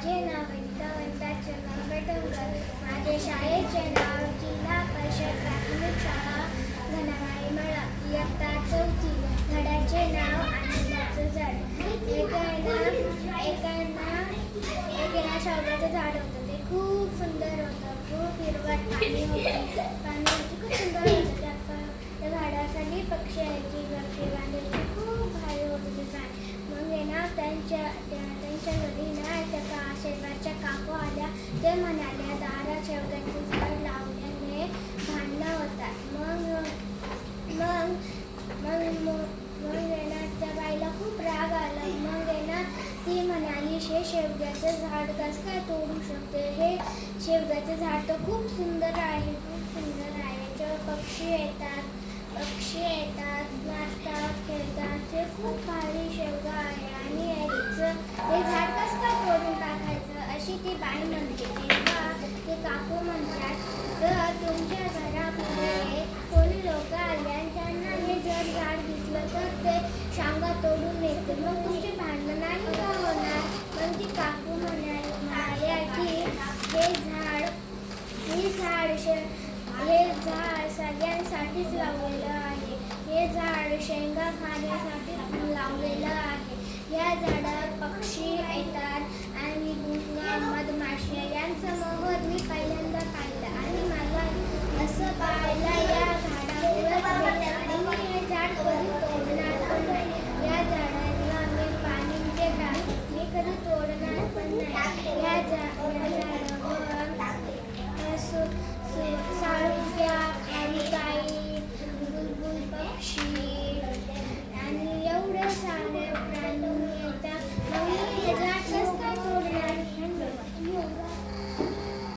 माझे नाव वनिता चंद्रकर. माझे शाळेचे नाव जिल्हा परिषद प्राथमिक शाळा घनमाळी मळा, इयत्ता 4थी. झाडाचे नाव आनंदाचं झाड. एक शेवग्याचं झाड होतं. ते खूप सुंदर होतं. खूप हिरवट पाणी होती. खूप सुंदर होतं. त्या झाडासाठी पक्षी यायची, घरटी बांधायची. खूप भारी होतं ते झाड. मग त्यांच्या घरी त्या शेजारच्या काकू आल्या. ते म्हणाल्या दारात शेवग्याचं झाड लावल्याने भांडणं होतात. मग त्या बाईला खूप राग आला. मग ती म्हणाली, हे शेवग्याचं झाड कसं काय तोडू शकते? हे शेवग्याचं झाड तर खूप सुंदर आहे. याच्यावर पक्षी येतात, नाचतात, खेळतात. ते खूप भारी शेवगा आहे आणि हे झाड कसं काय तोडून टाकायचं? अशी ती बाई म्हणते. तेव्हा ते काकू म्हणतात, जर तुमच्या घरापुढे कोणी लोक आले आणि त्यांना हे जर झाड दिसलं तर ते शांगा तोडून नेते, मग तुमची भांडणं नाही का होणार? पण ती काकू म्हणाल्या की हे झाड सगळ्यांसाठीच लावलेलं आहे. हे झाड शेंगा खाण्यासाठी लावलेलं आहे. या झाडावर पक्षी येतात आणि